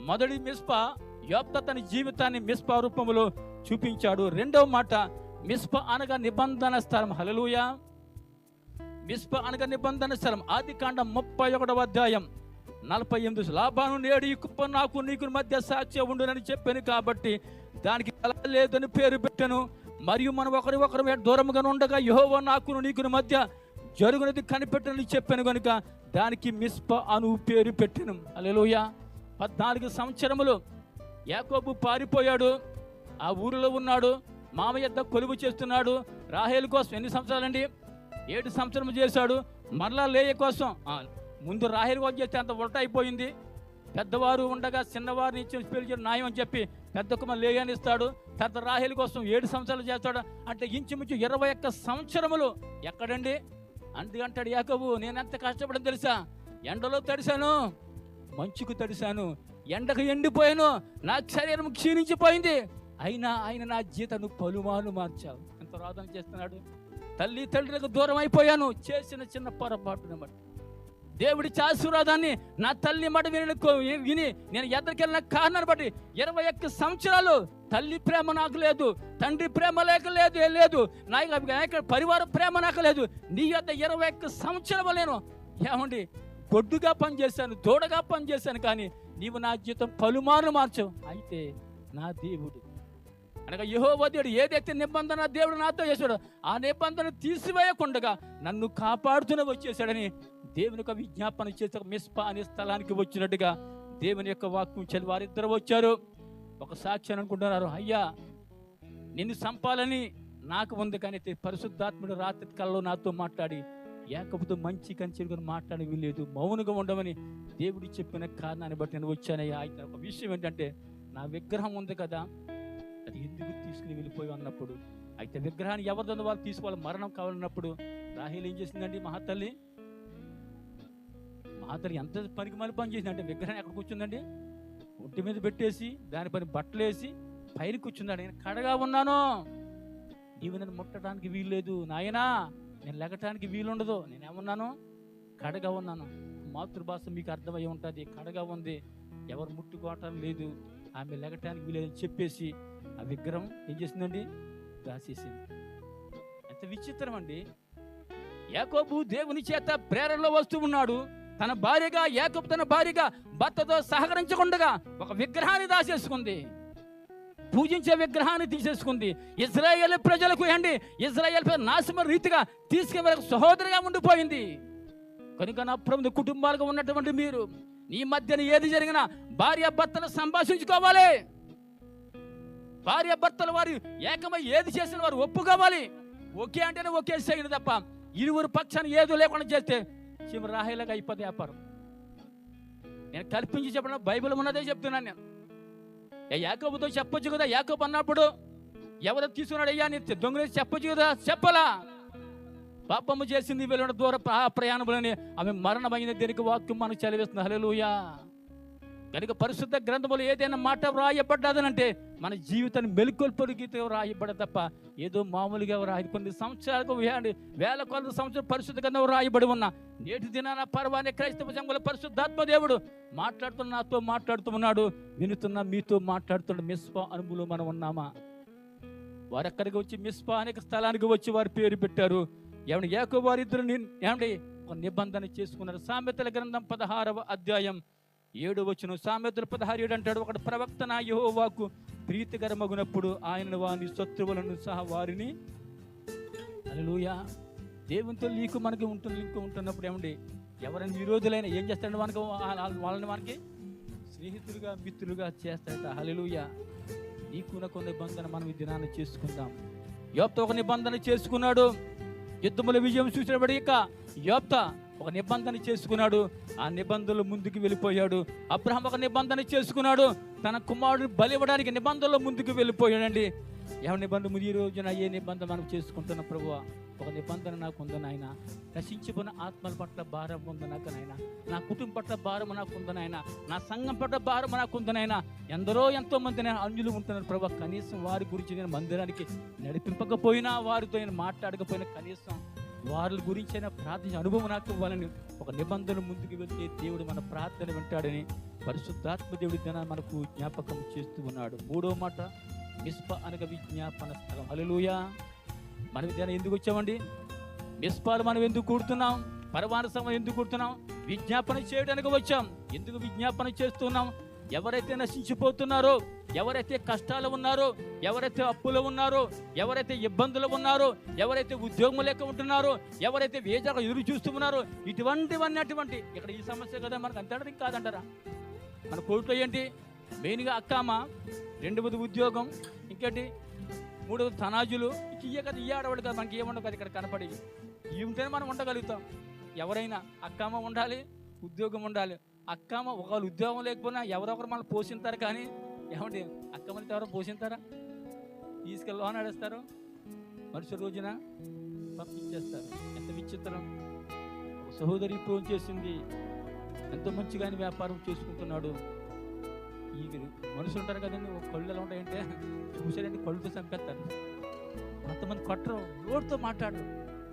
మొదటి మిస్పా యోప్తా తన జీవితాన్ని మిస్పా రూపంలో చూపించాడు. రెండవ మాట, మిస్పా అనగా నిబంధన స్థలం. హల్లెలూయా. మిస్పా అనగా నిబంధన స్థలం. ఆదికాండం 31వ అధ్యాయం 48. లాబాను నేడు ఈ కుప్ప నాకు నీకు మధ్య సాక్ష్యం ఉండునని చెప్పాను కాబట్టి దానికి అలా లేదని పేరు పెట్టాను. మరియు మనం ఒకరు దూరంగా ఉండగా యెహోవా నాకును నీకు మధ్య జరుగునది కనిపెట్టనని చెప్పాను కనుక దానికి మిస్పా అను పేరు పెట్టాను. హల్లెలూయా. 14 సంవత్సరములు యాకోబు పారిపోయాడు. ఆ ఊరిలో ఉన్నాడు. మామయ్య కొలువు చేస్తున్నాడు. రాహేలు కోసం ఎన్ని సంవత్సరాలండి? 7 సంవత్సరములు చేశాడు. మరలా లేయ కోసం ముందు రాహేలు కోసం చేస్తే అంత ఉల్టా అయిపోయింది. పెద్దవారు ఉండగా చిన్నవారిని ఇచ్చి పెళ్లి న్యాయం అని చెప్పి పెద్ద కుమార్ లేయాని ఇస్తాడు. తర్వాత రాహేలు కోసం 7 సంవత్సరాలు చేస్తాడు. అంటే ఇంచుమించు 21 సంవత్సరములు ఎక్కడండి? అందుకంటాడు యాకోబు, నేను ఎంత కష్టపడని తెలుసా? ఎండలో తడిశాను, మంచుకు తడిశాను, ఎండకు ఎండిపోయాను, నా శరీరం క్షీణించిపోయింది, అయినా ఆయన నా జీతను పలుమార్లు మార్చావు. ఎంత రోదన చేస్తున్నాడు. తల్లి తండ్రులకు దూరం అయిపోయాను చేసిన చిన్న పొరపాటును బట్టి. దేవుడి ఆశీర్వాదాన్ని నా తల్లి మాట విని నేను ఎద్దరికెళ్ళిన కారణాన్ని బట్టి 21 సంవత్సరాలు తల్లి ప్రేమ నాకు లేదు, తండ్రి ప్రేమ లేదు, నాకు పరివార ప్రేమ నాకు లేదు. నీ యొద్ద 21 సంవత్సరాలు నేను ఏమండి గొడ్డుగా పనిచేశాను, దూడగా పనిచేశాను, కానీ నీవు నా జీవితం పలుమార్లు మార్చావు. అయితే నా దేవుడు అనగా యెహోవా దేవుడు ఏదైతే నిబంధన దేవుడు నాతో చేశాడో ఆ నిబంధన తీసివేయకుండా నన్ను కాపాడుతూనే వచ్చేసాడని దేవుని యొక్క విజ్ఞాపన చేసి మిస్పా అనే స్థలానికి వచ్చినట్టుగా దేవుని యొక్క వాక్యం చదివి వారిద్దరు వచ్చారు. ఒక సాక్ష్యం అనుకుంటున్నారు, అయ్యా నిన్ను చంపాలని నాకు ఉంది, కానీ పరిశుద్ధాత్ముడు రాత్రి కల్లో నాతో మాట్లాడి యాకోబుతో మంచి కంచెలుకొని మాట్లాడి వీలేదు, మౌనంగా ఉండమని దేవుడు చెప్పిన కారణాన్ని బట్టి నేను వచ్చానయ్యా. అయితే ఒక విషయం ఏంటంటే నా విగ్రహం ఉంది కదా, అది ఎందుకు తీసుకుని వెళ్ళిపోయి అన్నప్పుడు, అయితే విగ్రహాన్ని ఎవరిదో వాళ్ళు తీసుకోవాలి, మరణం కావాలన్నప్పుడు రాహేలు ఏం చేసిందండి? మహాతల్లి ఎంత పనికి మళ్ళీ పని చేసిందంటే విగ్రహం ఎక్కడ కూర్చుందండి? ఒంటి మీద పెట్టేసి దానిపైన బట్టలు వేసి పైన కూర్చుందండి. నేను కడగా ఉన్నాను, నీవు నన్ను ముట్టడానికి వీల్లేదు నాయనా, నేను లెగటానికి వీలుండదు, నేనేమన్నాను? కడగా ఉన్నాను. మాతృభాష మీకు అర్థమై ఉంటుంది. కడగా ఉంది, ఎవరు ముట్టుకోవటం లేదు, ఆమె లెగటానికి వీలేదని చెప్పేసి ఆ విగ్రహం ఏం చేసిందండి? రాసేసింది. ఎంత విచిత్రం అండి. యాకోబు దేవుని చేత ప్రేరణలో వస్తూ ఉన్నాడు. తన భార్యగా యాకోబు తన భార్యగా భర్తతో సహకరించకుండా ఒక విగ్రహాన్ని దాచేసుకుంది. పూజించే విగ్రహాన్ని తీసేసుకుంది. ఇజ్రాయేల్ ప్రజలకు ఇజ్రాయేల్ నాశనం రీతిగా తీసుకెళ్ళి సహోదరిగా ఉండిపోయింది. కనుక నా ప్రభుత్వ కుటుంబాలుగా ఉన్నటువంటి మీరు నీ మధ్యన ఏది జరిగినా భార్యాభర్తలు సంభాషించుకోవాలి. భార్యాభర్తలు వారు ఏకమై ఏది చేసిన వారు ఒప్పుకోవాలి. ఓకే అంటేనే ఓకే చేయను తప్ప ఇరువురు పక్షాన్ని ఏదో లేకుండా చేస్తే చివరి రాహేలాగా అయిపోతే వ్యాపారం. నేను కల్పించి చెప్పడం బైబిల్ ఉన్నదే చెప్తున్నాను. నేను యాకోబుతో చెప్పొచ్చు కదా. యాకోబు అన్నప్పుడు ఎవరో తీసుకున్నాడు అయ్యా నీ దొంగలు చెప్పొచ్చు కదా. చెప్పలా. పాపము చేసింది వెళ్ళిన దూర ప్రయాణములని ఆమె మరణమైంది. దీనికి వాక్యం మనకు చదివిస్తుంది. హల్లెలూయా. కనుక పరిశుద్ధ గ్రంథములు ఏదైనా మాట వ్రాయబడ్డాదనంటే మన జీవితాన్ని మెలుకొల్పడి గీత వ్రాయబడ్డ తప్ప ఏదో మామూలుగా వ్రాయి కొన్ని సంవత్సరాలకు వేల కొలది సంవత్సరాలు పరిశుద్ధ గ్రంథం వ్రాయబడి ఉన్న నేటి దినాన పర్వానే క్రైస్తవ సంఘంలో పరిశుద్ధాత్మ దేవుడు మాట్లాడుతున్న నాతో మాట్లాడుతున్నాడు. వినుతున్న మీతో మాట్లాడుతున్న మిస్పా అనుభవంలో మనం ఉన్నామా? వారు ఎక్కడికి వచ్చి మిస్పా అనే స్థలానికి వచ్చి వారి పేరు పెట్టారు. ఏమంటే యాకోబు వారిద్దరు ఏమంటే ఒక నిబంధన చేసుకున్నారు. సామెతల గ్రంథం 16వ అధ్యాయం 7వ వచనం. సామెతలు 16:7 అంటాడు, ఒకటి ప్రవక్త నా యెహోవాకు ప్రీతికరమగునప్పుడు ఆయన వారి శత్రువులను సహా వారిని. హల్లెలూయా. దేవునితో లీకు మనకి ఉంటున్నప్పుడు ఏమండి ఎవరైనా విరోధులైనా ఏం చేస్తాడు? మనకు వాళ్ళని మనకి స్నేహితులుగా మిత్రులుగా చేస్తాడట. హల్లెలూయా. నీకునకు నిబంధన మనం ఈ దినాన్ని చేసుకుందాం. యోబ్తో ఒక నిబంధన చేసుకున్నాడు. యుద్ధముల విజయం చూసినప్పుడు ఇక యోబ్తా ఒక నిబంధన చేసుకున్నాడు. ఆ నిబంధనలు ముందుకు వెళ్ళిపోయాడు. అబ్రహాం ఒక నిబంధన చేసుకున్నాడు. తన కుమారుడు బలి ఇవ్వడానికి నిబంధనలో ముందుకు వెళ్ళిపోయాడండి. ఎవరి నిబంధన ఈ రోజున ఏ నిబంధన మనం చేసుకుంటున్న ప్రభువా? ఒక నిబంధన నాకు ఉంది నాయన. నశించిపోయిన ఆత్మల పట్ల భారం ఉంది నాకు నాయన. నా కుటుంబం పట్ల భారం నాకు ఉంది నాయన. నా సంఘం పట్ల భారం నాకు ఉంది నాయన. ఎంతో మంది అన్యులు ఉంటున్నారు ప్రభా. కనీసం వారి గురించి నేను మందిరానికి నడిపింపకపోయినా, వారితో నేను మాట్లాడకపోయినా కనీసం వారి గురించి ప్రార్థించే అనుభవం నాకు ఇవ్వాలని ఒక నిబంధన ముందుకు వెళ్తే దేవుడు మన ప్రార్థన వింటాడని పరిశుద్ధాత్మ దేవుడి దినాన్ని మనకు జ్ఞాపకం చేస్తూ ఉన్నాడు. 3వ మాట మిస్పా అనగా విజ్ఞాపన స్థలం. హల్లెలూయా. మనం ధ్యానం ఎందుకు వచ్చామండి? మిస్పాలు మనం ఎందుకు కూడుతున్నాం? పరమాన సమయం ఎందుకు కూడుతున్నాం? విజ్ఞాపన చేయడానికి వచ్చాం. ఎందుకు విజ్ఞాపన చేస్తున్నాం? ఎవరైతే నశించిపోతున్నారో, ఎవరైతే కష్టాలు ఉన్నారో, ఎవరైతే అప్పులు ఉన్నారో, ఎవరైతే ఇబ్బందులు ఉన్నారో, ఎవరైతే ఉద్యోగం లేక ఉంటున్నారో, ఎవరైతే వేజాగా ఎదురు చూస్తున్నారో, ఇటువంటివన్నీ ఇక్కడ ఈ సమస్య కదా మనకు అంతటా కాదంటారా? మన కోర్టులో ఏంటి మెయిన్గా అక్కామ, 2వది ఉద్యోగం, ఇంకేంటి 3వది తనాజులు. ఇయ్యే కదా, ఇయ్య ఆడవాడు కదా, మనకి ఏముండవు కదా ఇక్కడ కనపడి. ఇవి ఉంటేనే మనం ఉండగలుగుతాం. ఎవరైనా అక్కామ ఉండాలి, ఉద్యోగం ఉండాలి. అక్కమ్మ ఒకవేళ ఉద్యోగం లేకపోయినా ఎవరొకరు మనల్ని పోషిస్తారు. కానీ ఏమంటే అక్కమ్మని ఎవరో పోషిస్తారా? తీసుకెళ్ళి లోన్ ఆడేస్తారు, మరుసటి రోజున పంపించేస్తారు. ఎంత విచిత్రం. ఒక సహోదరి ఫోన్ చేసింది, ఎంతో మంచిగానే వ్యాపారం చేసుకుంటున్నాడు. ఈ మనుషులు ఉంటారు కదండి, ఒక కళ్ళు ఎలా ఉంటాయంటే చూసారంటే కళ్ళుతో చంపేస్తారు. కొంతమంది కొట్టరు, రోడ్తో మాట్లాడరు.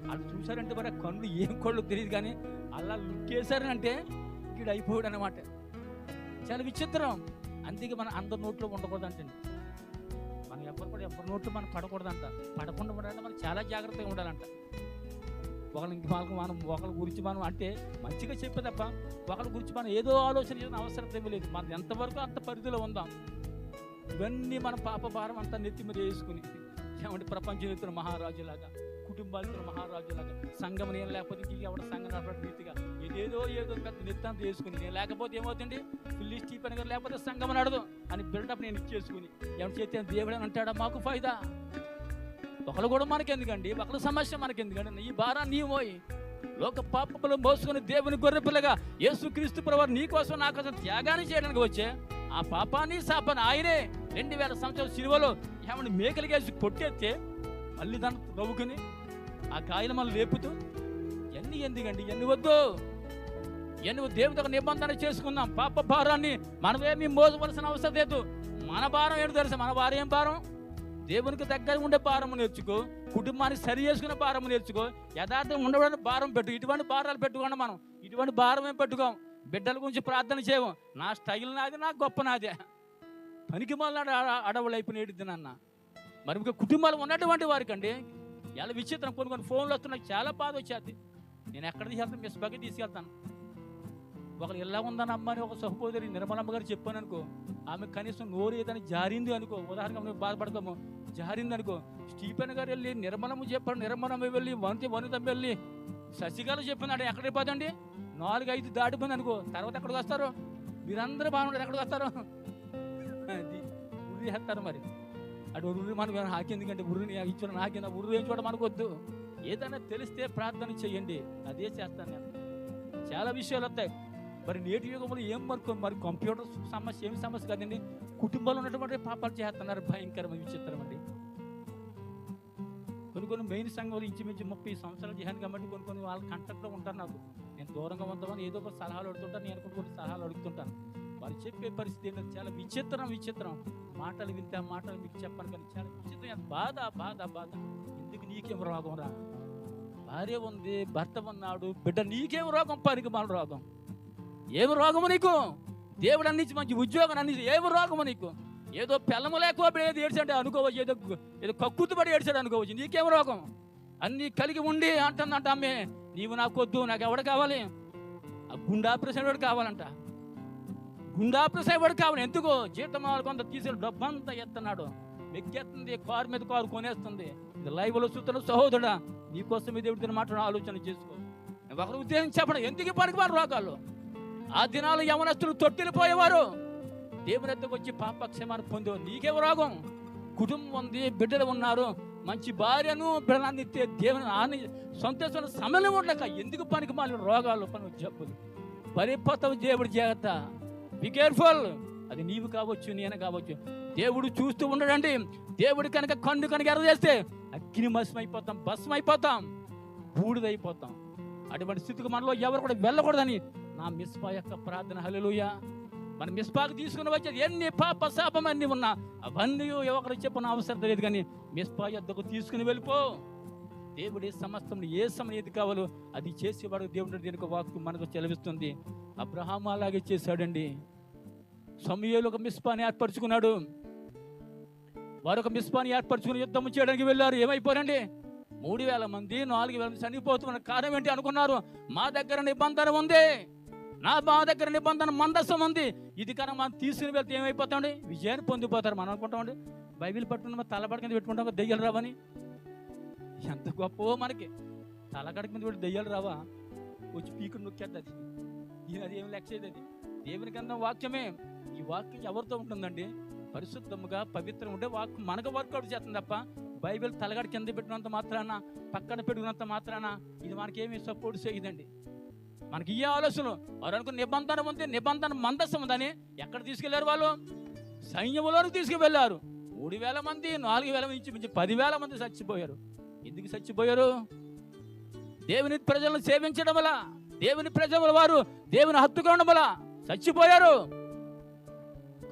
వాళ్ళు చూసారంటే మరి కళ్ళు ఏం కళ్ళు తెలియదు, కానీ అలా లుక్కేశారంటే వీడు అయిపోయాడు అన్నమాట. చాలా విచిత్రం. అందుకే మనం అందరి నోట్లో ఉండకూడదంటే, మనం ఎవరి నోట్లో మనం పడకూడదంట. పడకుండా ఉండాలంటే మనం చాలా జాగ్రత్తగా ఉండాలంట. ఒకరి గురించి మనం అంటే మంచిగా చెప్పే తప్ప ఒకరి గురించి మనం ఏదో ఆలోచన చేసిన అవసరం లేదు. మనం ఎంతవరకు అంత పరిధిలో ఉందాం. ఇవన్నీ మన పాప భారం అంతా నెత్తి మీద వేసుకుని ఏమంటే ప్రపంచం మహారాజులాగా, కుటుంబాలతో మహారాజులాగా, సంఘం నేను లేకపోతే ఇంక ఎవడ సంఘం నడపడం రీతిగా ఏదో పెద్ద నెత్తంత వేసుకుని, నేను లేకపోతే ఏమవుతుంది, పిల్లి స్టీఫెన్ గారు లేకపోతే సంఘం నడదు అని బిల్డప్ నేను ఇచ్చేసుకుని ఎవరి చేస్తే దేవుడు అని అంటాడా? మాకు ఫైదా. ఒకళ్ళు కూడా మనకెందుకండి, ఒకళ్ళ సమస్య మనకెందుకండి? ఈ భారాన్ని నీ మోయి. లోక పాపములు మోసుకుని దేవుని గొర్రెపిల్లగా యేసుక్రీస్తు ప్రభువు నీ కోసం నా కోసం త్యాగాన్ని చేయడానికి వచ్చే ఆ పాపాన్ని శాపాన్ని ఆయనే 2000 సంవత్సరాల సిలువలో ఏమన్నా మేకలిగేసి కొట్టేస్తే మళ్ళీ దాన్ని నవ్వుకుని ఆ గాయలు మనం లేపుతూ ఎన్ని ఎందుకండి? ఎన్ని వద్దు. ఎన్ని దేవుడితో నిబంధన చేసుకుందాం. పాప భారాన్ని మనమేమి మోసవలసిన అవసరం లేదు. మన భారం ఏంటో తెలుసా? మన భారం ఏం భారం? దేవునికి దగ్గర ఉండే భారము నేర్చుకో, కుటుంబాన్ని సరి చేసుకునే భారము నేర్చుకో, యథార్థం ఉండడానికి భారం పెట్టు. ఇటువంటి భారాలు పెట్టుకోండి. మనం ఇటువంటి భారం ఏం పెట్టుకోం. బిడ్డల గురించి ప్రార్థన చేయము. నా స్టైల్ నాది, నా గొప్ప నాదే. పనికి మళ్ళీ అడవులు అయిపోయినది నాన్న. మరి ఇంకా కుటుంబాలు ఉన్నటువంటి వారికి అండి ఎలా విచిత్రం. కొన్ని ఫోన్లు వస్తున్నాయి, చాలా బాధ వచ్చేది. నేను ఎక్కడ తీసుకెళ్తాను? మిస్బాకి తీసుకెళ్తాను. ఒకరు ఎలా ఉందని అమ్మ అని ఒక సహోదరి నిర్మలమ్మ గారు చెప్పాను అనుకో, ఆమె కనీసం నోరు ఏదైనా జారింది అనుకో, ఉదాహరణగా మేము బాధపడతాము, జారింది అనుకో, స్టీఫెన్ గారు వెళ్ళి నిర్మలమ్మ చెప్పాడు, నిర్మలమ్మ వెళ్ళి వనిత వెళ్ళి శశికళ చెప్పినాడు, ఎక్కడికి పోతండి 4-5 దాటిపోయింది అనుకో, తర్వాత ఎక్కడికి వస్తారు? మీరందరూ బాగుంటారు, ఎక్కడికి వస్తారు? అది ఉర్రి వేస్తారు. మరి అటు ఉర్రి మనకు హాకి, ఎందుకంటే ఉర్రిని ఇచ్చిన నాకింద ఉర్రి ఏం చూడ మనకొద్దు. ఏదైనా తెలిస్తే ప్రార్థన చేయండి, అదే చేస్తాను నేను. చాలా విషయాలు వస్తాయి. మరి నేటి యుగంలో ఏం మరి కంప్యూటర్ సమస్య ఏమి సమస్య కదండి, కుటుంబంలో ఉన్నటువంటి పాపాలు చేస్తున్నారు, భయంకరమైన విచిత్రం అండి. కొన్ని మెయిన్ సంఘాలు ఇంచుమించు 30 సంవత్సరాలు చేశాను కాబట్టి కొన్ని వాళ్ళ కంటెంట్లో ఉంటారు. నాకు నేను దూరంగా ఉంటామని ఏదో ఒక సలహాలు అడుగుతుంటాను, నేను కొన్ని సలహాలు అడుగుతుంటాను. వాళ్ళు చెప్పే పరిస్థితి ఏంటంటే చాలా విచిత్రం. మాటలు వింటే ఆ మాటలు మీకు చెప్పాను కానీ చాలా విచిత్రం. బాధ. ఎందుకు నీకేం రోగం రా? భార్య ఉంది, భర్త ఉన్నాడు, బిడ్డ, నీకేం రోగం? పనికి మన రోగం. ఏమి రోగము నీకు? దేవుడు అందించి మంచి ఉద్యోగం అందించి ఏమి రోగము నీకు? ఏదో పిల్లము లేకపోతే ఏది ఏడ్చాడు అనుకోవచ్చు, ఏదో కక్కుతుపడి ఏడ్చాడు అనుకోవచ్చు, నీకేం రోగం? అన్నీ కలిగి ఉండి అంటుందంట అమ్మే, నీవు నాకొద్దు, నాకు ఎవడు కావాలి? ఆ గుండాపరేషన్ వాడు కావాలంట, గుండాపరేషన్ వాడు కావాలి. ఎందుకో జీతం కొంత తీసిన డబ్బంతా ఎత్తున్నాడు, ఎక్కేస్తుంది, కారు మీద కారు కొనేస్తుంది. ఇది లైవ్లో చూస్తున్న సహోదరుడా, నీకోసం దేవుడితో మాట్లాడిన ఆలోచన చేసుకో. ఒకరు ఉద్దేశం చెప్పడం ఎందుకు పనికిమాలిన రోగాలు? ఆ దినాలు యవనస్తులు తొట్టిల్లిపోయేవారు, దేవుని ఎద్దకు వచ్చి పాపక్షేమాన్ని పొందేవారు. నీకేం రోగం? కుటుంబం ఉంది, బిడ్డలు ఉన్నారు, మంచి భార్యను బిడ్డలాన్ని దేవుని సంతోషం సమయం ఉండక ఎందుకు పనికిమాలిన రోగాలు, జబ్బులు? పరిపోతావు. దేవుడి జాగ్రత్త, బి కేర్ఫుల్. అది నీవు కావచ్చు, నేను కావచ్చు. దేవుడు చూస్తూ ఉండడండి. దేవుడు కనుక కనుక ఎర్ర చేస్తే అగ్ని భస్మం అయిపోతాం, బూడిదైపోతాం. అటువంటి స్థితికి మనలో ఎవరు కూడా వెళ్ళకూడదని నా మిస్పా యొక్క ప్రార్థన. హల్లెలూయా. మన మిస్పాకు తీసుకుని వచ్చేది ఎన్ని పాప శాపం అన్నీ ఉన్నా అవన్నీ ఒకరు చెప్పిన అవసరం లేదు, కానీ మిస్పా యొద్దకు తీసుకుని వెళ్ళిపో. దేవుడి సమస్తం ఏ సమయం ఏది కావాలో అది చేసేవాడు దేవుడు. దీనికి వాక్కు మనకు చెలవిస్తుంది. అబ్రహాము అలాగే చేశాడండి. సమూయేలు ఒక మిస్పాని ఏర్పరచుకున్నాడు. వారు ఒక మిస్పాని ఏర్పరచుకుని యుద్ధం చేయడానికి వెళ్ళారు. ఏమైపోయారండి? 3000 మంది 4000 మంది చనిపోతున్న కారణం ఏంటి అనుకున్నారు? మా దగ్గర నిబంధన ఉంది, మా దగ్గర నిబంధన మందస్సం ఉంది, ఇది కనుక మనం తీసుకుని వెళ్తే ఏమైపోతామండి? విజయాన్ని పొందిపోతారు. మనం అనుకుంటామండి బైబిల్ పట్టుకుని తలబడి కింద పెట్టుకుంటాం దెయ్యాలు రావని. ఎంత గొప్ప మనకి తలగడకి మీద పెట్టి దెయ్యాలు రావా? వచ్చి పీకుని నొక్కేది. అది ఏమి లెక్చేది? అది దేవుని కన్నా వాక్యమే. ఈ వాక్యం ఎవరితో ఉంటుందండి? పరిశుద్ధముగా పవిత్రం ఉంటే వాక్యం మనకు వర్కౌట్ చేస్తుంది తప్ప బైబిల్ తలగడ కింద పెట్టినంత మాత్రాన, పక్కన పెట్టుకున్నంత మాత్రాన ఇది మనకేమి సపోర్ట్ చేయదండి. మనకి ఈ ఆలోచన. వారు అనుకున్న నిబంధన ఉంది, నిబంధన మందస్సం ఉందని ఎక్కడ తీసుకెళ్లారు? వాళ్ళు సైన్యంలోకి తీసుకువెళ్ళారు. 3000 మంది 4000 నుంచి 10,000 మంది చచ్చిపోయారు. ఎందుకు చచ్చిపోయారు? దేవుని ప్రజలను సేవించడం వల్ల, దేవుని ప్రజల వారు దేవుని హత్తుకోవడం వల్ల చచ్చిపోయారు.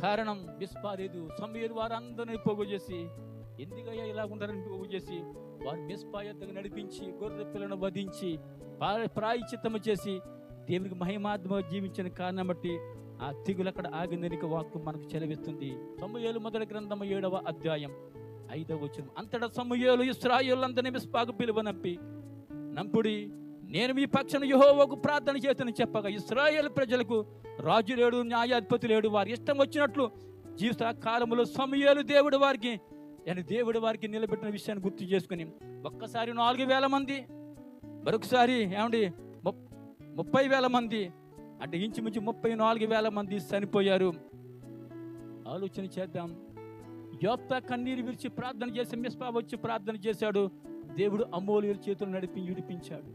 కారణం మిస్పాలేదు. సమూయేలు వారు అందరినీ పోగు చేసి, ఎందుకయ్యా ఇలా ఉంటారని పోగు చేసి వారు మిస్పా యొద్దకు నడిపించి గొర్రె పిల్లను వధించి ప్రాయశ్చిత్తము చేసి దేవునికి మహిమాత్మ జీవించిన కారణం బట్టి ఆ తెగులు అక్కడ ఆగిందని వాక్కు మనకు చెలవిస్తుంది. సమూయేలు మొదటి గ్రంథము 7వ అధ్యాయం 5వ వచనం. అంతటా సమూయేలు ఇశ్రాయేలులందరినీ మిస్పాకు పిలువనంపి, నంపుడి, నేను మీ పక్షాన యెహోవాకు ప్రార్థన చేతని చెప్పగా, ఇశ్రాయేలు ప్రజలకు రాజు లేడు, న్యాయాధిపతి లేడు, వారి ఇష్టం వచ్చినట్లు జీవిత కాలంలో సమూయేలు దేవుడు వారికి నిలబెట్టిన విషయాన్ని గుర్తు చేసుకుని ఒక్కసారి 4,000 మంది, మరొకసారి ఏమండి 30,000 మంది, అంటే ఇంచుమించు 34,000 మంది చనిపోయారు. ఆలోచన చేద్దాం. యోప్తా కన్నీరు విరిచి ప్రార్థన చేసి మిస్పా వచ్చి ప్రార్థన చేశాడు. దేవుడు అమోలీయుల చేతులు విడిపించాడు.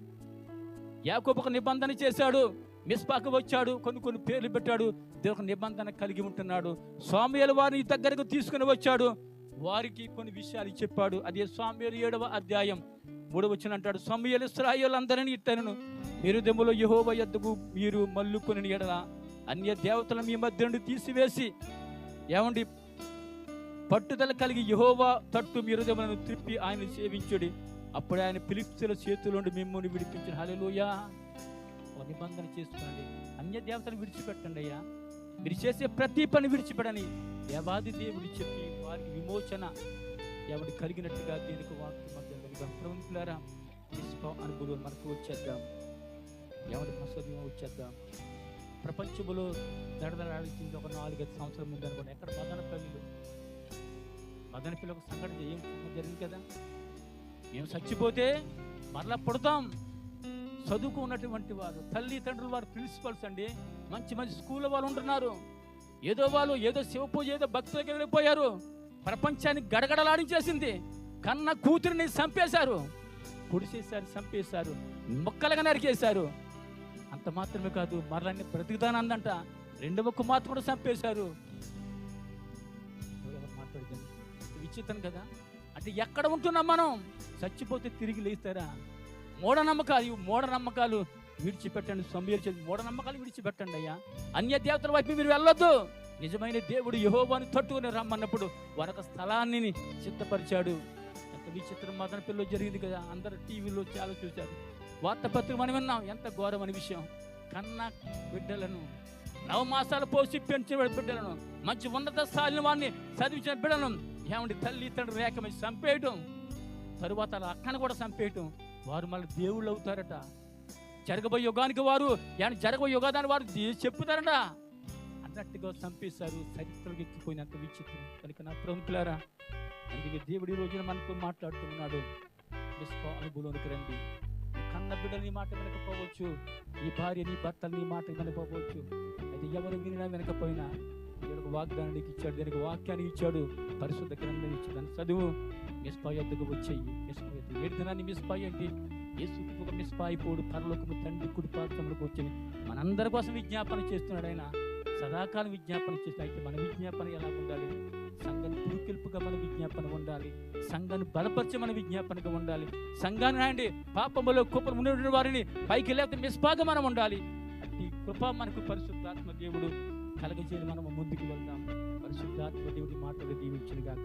యాకోబు ఒక నిబంధన చేశాడు, మిస్పాకు వచ్చాడు, కొన్ని పేర్లు పెట్టాడు. దేవుడు నిబంధన కలిగి ఉంటున్నాడు. సమూయేలు వారిని దగ్గరకు తీసుకుని వచ్చాడు, వారికి కొన్ని విషయాలు చెప్పాడు. అదే సమూయేలు 7వ అధ్యాయం 3వ వచనం అంటాడు, సమూయేలు ఇశ్రాయేలులందరినీ ఇట్టనెను, మీరు దెమ్మలో యెహోవా యొద్దకు మీరు మల్లుకొని ఎడల అన్య దేవతలను మీ మధ్య నుండి తీసివేసి, ఏమండి పట్టుదల కలిగి యెహోవా తట్టు మీరు దెమ్మలను త్రిప్పి ఆయన సేవించుడి, అప్పుడు ఆయన ఫిలిష్తీయుల చేతుల నుండి మిమ్మల్ని విడిపించిన. హల్లెలూయా. ఒక నిబంధన చేసుకోండి, అన్య దేవతలను విడిచిపెట్టండి అయ్యా, మీరు చేసే ప్రతి పని విడిచిపెట్టని దేవాది దేవుడు చెప్పి వారికి విమోచన ఎవరి కలిగినట్టుగా దీనికి వాక్యం అనుభవం మనకు వచ్చేద్దాం. ఎవరి మసోదయం వచ్చేద్దాం. ప్రపంచంలో దడదలాడించింది ఒక 4-5 సంవత్సరం ముందు అనుకోండి. ఎక్కడ మదనపల్లి ఒక సంఘటన ఏం జరిగింది కదా. మేము చచ్చిపోతే మరలా పుడతాం. చదువుకున్నటువంటి వారు, తల్లిదండ్రులు, వారు ప్రిన్సిపల్స్ అండి, మంచి మంచి స్కూల్లో వాళ్ళు ఉంటున్నారు. వాళ్ళు ఏదో శివపూజ, ఏదో భక్తులకు వెళ్ళిపోయారు. ప్రపంచాన్ని గడగడలాడించేసింది. కన్న కూతురిని చంపేశారు, పొడిచేశారు, చంపేశారు, మొక్కలుగా నరికేశారు. అంత మాత్రమే కాదు, మరలాన్ని బ్రతుకుతానందంట, రెండవ కుమార్తె కూడా చంపేశారు. మాట్లాడుతుంది విచిత్రం కదా. అంటే ఎక్కడ ఉంటున్నాం మనం? చచ్చిపోతే తిరిగి లేస్తారా? మూఢనమ్మకాలు విడిచిపెట్టండి. మూఢనమ్మకాలు విడిచిపెట్టండి అయ్యా. అన్య దేవతల వైపు మీరు వెళ్ళొద్దు. నిజమైన దేవుడు యెహోవాను తట్టుకుని రమ్మన్నప్పుడు వారొక స్థలాన్ని సిద్ధపరిచాడు. ఎంత విచిత్రం మదనపల్లిలో జరిగింది కదా. అందరూ టీవీలో చాలా చూశారు, వార్తాపత్రిక మనం విన్నాం. ఎంత ఘోరమైన విషయం. కన్న బిడ్డలను, 9 మాసాలు పోసి పెంచిన బిడ్డలను, మంచి ఉన్నత స్థాయిని వారిని చదివించిన బిడ్డలను ఏమండి తల్లి తండ్రి రేఖమై చంపేయటం, తరువాత అలా అక్కను కూడా చంపేయటం. వారు మళ్ళీ దేవుళ్ళు అవుతారట. జరగబోయే యుగానికి వారు జరగబోయే యుగాదాన్ని వారు చెప్పుతారట అన్నట్టుగా చంపేశారు. చరిత్రలో ఎక్కిపోయినంత విచిత్రం. కనుక నా ప్రముఖులారా, అందుకే దేవుడు ఈ రోజున మనతో మాట్లాడుతున్నాడు. మిస్పా అనుభవంలోకి రండి. కన్న బిడ్డలు నీ మాట వినకపోవచ్చు, ఈ భార్య నీ భర్తలు నీ మాట వినకపోవచ్చు. అయితే ఎవరు వినినా వినకపోయినా దేవుడు వాగ్దానానికి ఇచ్చాడు, దానికి వాక్యాన్ని ఇచ్చాడు, పరిశుద్ధ గ్రంథం ఇచ్చాడు. దాన్ని చదువు. మిస్పా యొద్దకు వచ్చేయి. మిస్పా యొద్ద ఏడు దినాన్ని మిస్పా ఏంటి? యేసుకి ఒక మిస్పా అయిపోడు. పరలోకము తండ్రి కుడి పార్శ్వములకు వచ్చి మనందరి కోసం విజ్ఞాపన చేస్తున్నాడు. ఆయన సదాకాలం విజ్ఞాపన చేస్తున్నాడు. అయితే మన విజ్ఞాపన ఎలా ఉండాలి? సంఘాన్ని పురుకెల్పుగా మన విజ్ఞాపన ఉండాలి. సంఘాన్ని బలపరిచే మన విజ్ఞాపనగా ఉండాలి. సంఘాన్ని అండి పాపములో కృపను ఉన్నటువంటి వారిని పైకి లేకపోతే మిస్పాగా మనం ఉండాలి. అట్టి కృప మనకు పరిశుద్ధాత్మ దేవుడు కలగజేసి మనం ముందుకు వెళ్దాం. పరిశుద్ధాత్మ దేవుడి మాటలు దీవించునుగాక.